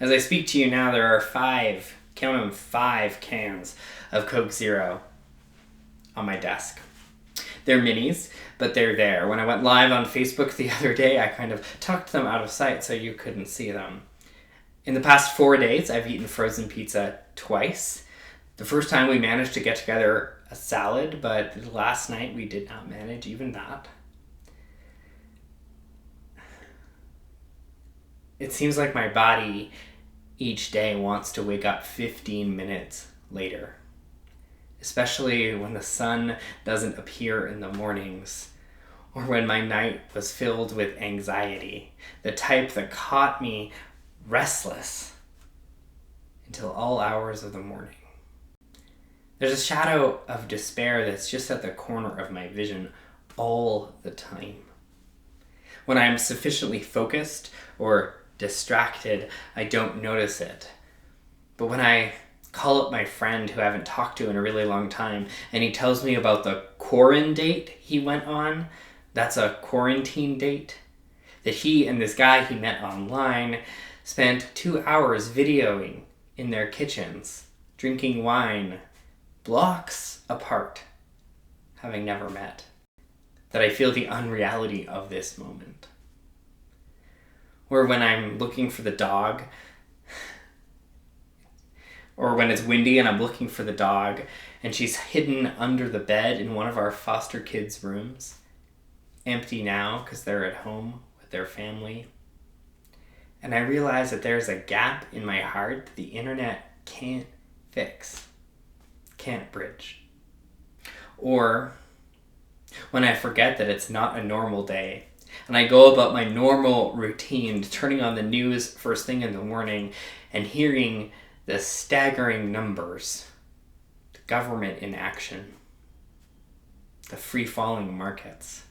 As I speak to you now, there are count them, 5 cans of Coke Zero on my desk. They're minis, but they're there. When I went live on Facebook the other day, I kind of tucked them out of sight so you couldn't see them. In the past 4 days, I've eaten frozen pizza twice. The first time we managed to get together a salad, but last night we did not manage even that. It seems like my body each day wants to wake up 15 minutes later, especially when the sun doesn't appear in the mornings, or when my night was filled with anxiety, the type that caught me restless until all hours of the morning. There's a shadow of despair that's just at the corner of my vision all the time. When I am sufficiently focused or distracted, I don't notice it. But when I call up my friend who I haven't talked to in a really long time, and he tells me about the quarantine date he went on, that's a quarantine date, that he and this guy he met online spent 2 hours videoing in their kitchens, drinking wine, blocks apart, having never met, that I feel the unreality of this moment. Or when I'm looking for the dog, or when it's windy and I'm looking for the dog and she's hidden under the bed in one of our foster kids' rooms, empty now because they're at home with their family. And I realize that there's a gap in my heart that the internet can't fix, can't bridge. Or when I forget that it's not a normal day and I go about my normal routine, turning on the news first thing in the morning and hearing the staggering numbers, the government inaction, the free-falling markets.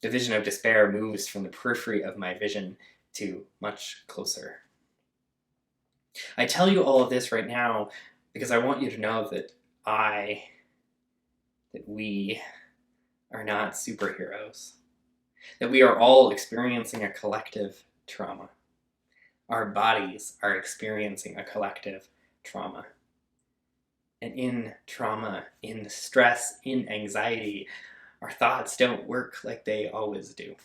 The vision of despair moves from the periphery of my vision to much closer. I tell you all of this right now because I want you to know that we are not superheroes. That we are all experiencing a collective trauma. Our bodies are experiencing a collective trauma. And in trauma, in stress, in anxiety, our thoughts don't work like they always do.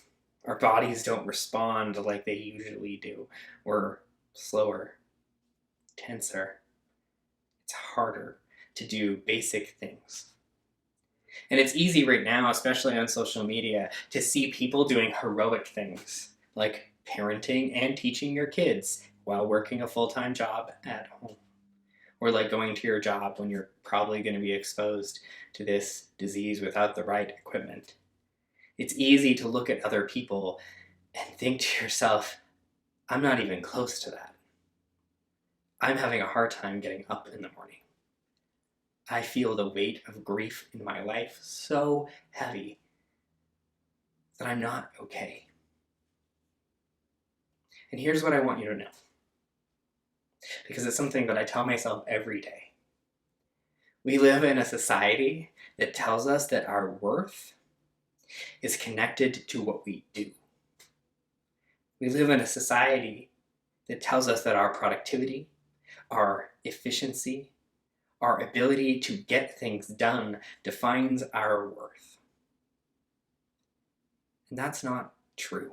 Our bodies don't respond like they usually do. We're slower, tenser. It's harder to do basic things. And it's easy right now, especially on social media, to see people doing heroic things, like parenting and teaching your kids while working a full-time job at home. Or like going to your job when you're probably going to be exposed to this disease without the right equipment. It's easy to look at other people and think to yourself, I'm not even close to that. I'm having a hard time getting up in the morning. I feel the weight of grief in my life so heavy that I'm not okay. And here's what I want you to know, because it's something that I tell myself every day. We live in a society that tells us that our worth is connected to what we do. We live in a society that tells us that our productivity, our efficiency, our ability to get things done defines our worth. And that's not true.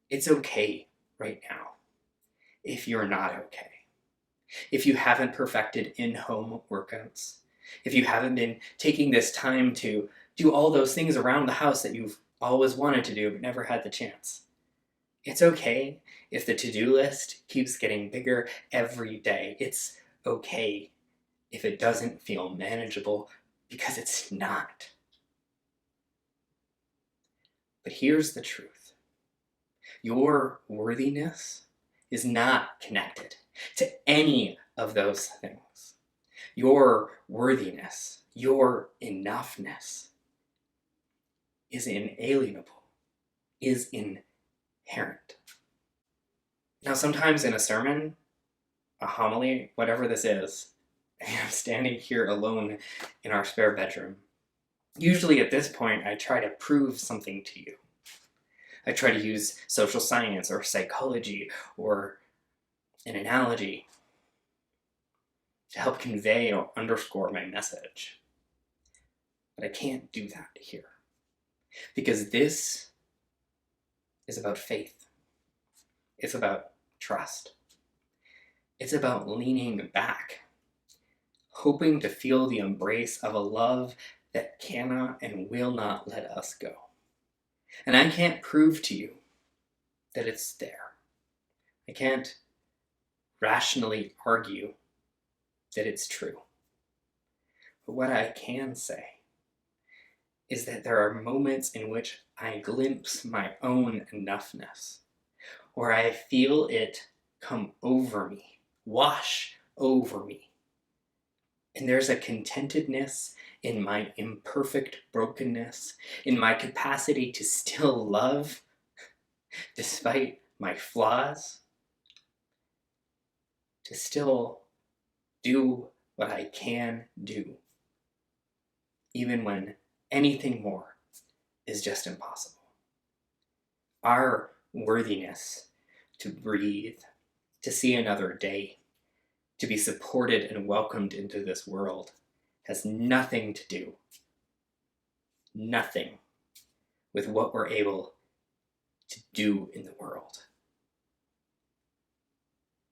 It's okay right now if you're not okay. If you haven't perfected in-home workouts, if you haven't been taking this time to do all those things around the house that you've always wanted to do but never had the chance. It's okay if the to-do list keeps getting bigger every day. It's okay if it doesn't feel manageable, because it's not. But here's the truth. Your worthiness is not connected to any of those things. Your worthiness, your enoughness is inalienable, is inherent. Now, sometimes in a sermon, a homily, whatever this is, I'm standing here alone in our spare bedroom. Usually at this point, I try to prove something to you. I try to use social science or psychology or an analogy to help convey or underscore my message. But I can't do that here. Because this is about faith. It's about trust. It's about leaning back, hoping to feel the embrace of a love that cannot and will not let us go. And I can't prove to you that it's there. I can't rationally argue that it's true. But what I can say is that there are moments in which I glimpse my own enoughness, where I feel it come over me, wash over me. And there's a contentedness in my imperfect brokenness, in my capacity to still love despite my flaws, to still do what I can do, even when anything more is just impossible. Our worthiness to breathe, to see another day, to be supported and welcomed into this world has nothing to do, nothing with what we're able to do in the world.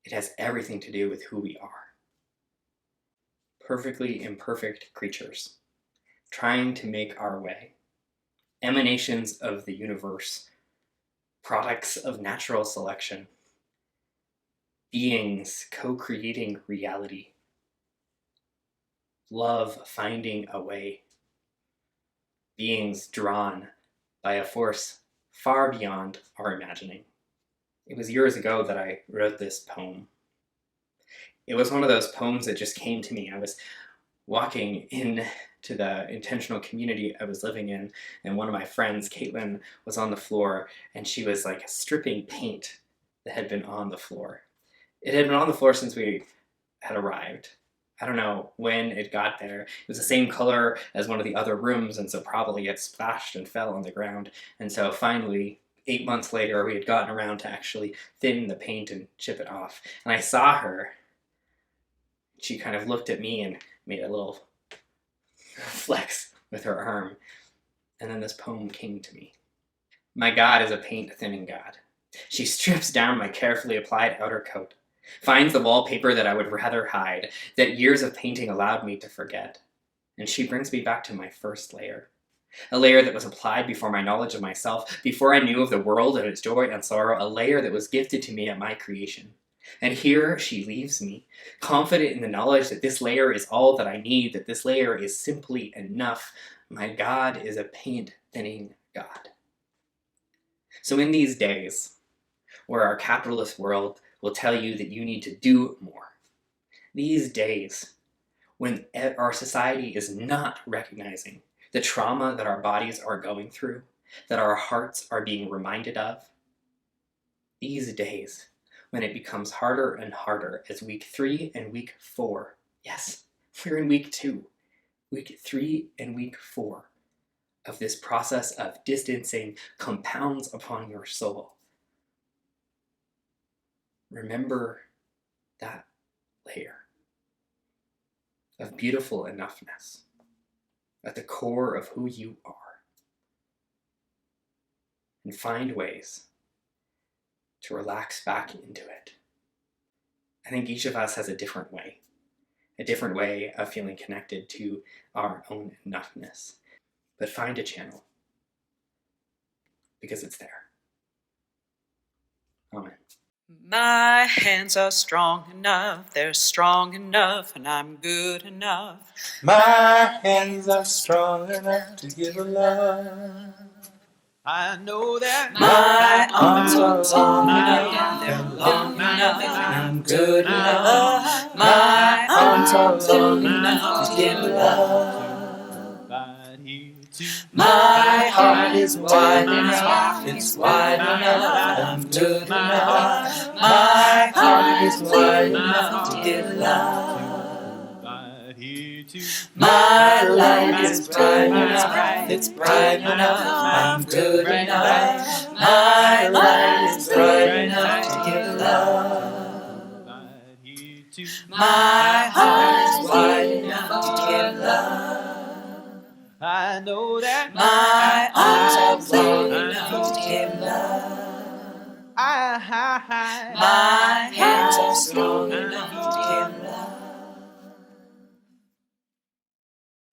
It has everything to do with who we are. Perfectly imperfect creatures, trying to make our way, emanations of the universe, products of natural selection, beings co-creating reality, love finding a way, beings drawn by a force far beyond our imagining. It was years ago that I wrote this poem. It was one of those poems that just came to me. I was walking into the intentional community I was living in, and one of my friends, Caitlin, was on the floor, and she was like stripping paint that had been on the floor. It had been on the floor since we had arrived. I don't know when it got there. It was the same color as one of the other rooms, and so probably it splashed and fell on the ground. And so finally, 8 months later, we had gotten around to actually thin the paint and chip it off. And I saw her. She kind of looked at me and made a little flex with her arm. And then this poem came to me. My God is a paint thinning God. She strips down my carefully applied outer coat, finds the wallpaper that I would rather hide, that years of painting allowed me to forget. And she brings me back to my first layer. A layer that was applied before my knowledge of myself, before I knew of the world and its joy and sorrow, a layer that was gifted to me at my creation. And here she leaves me, confident in the knowledge that this layer is all that I need, that this layer is simply enough. My God is a paint-thinning God. So in these days, where our capitalist world will tell you that you need to do more, these days, when our society is not recognizing the trauma that our bodies are going through, that our hearts are being reminded of, these days, when it becomes harder and harder as week 3 and week 4, yes, we're in week 2, week 3 and week 4 of this process of distancing compounds upon your soul. Remember that layer of beautiful enoughness at the core of who you are, and find ways to relax back into it. I think each of us has a different way of feeling connected to our own enoughness. But find a channel, because it's there. Amen. My hands are strong enough, they're strong enough, and I'm good enough. My hands are strong enough to give a love. I know that My arms are long enough, they're long enough, and I'm good enough. My arms are long enough to give love. My heart is wide enough, it's wide enough, I'm good enough. My heart is wide enough to give love. My light is bright enough, it's bright enough, I'm good enough. My light is bright enough to give love. My heart is wide enough to give love. I know that My arms are long enough to give love. my My hands are strong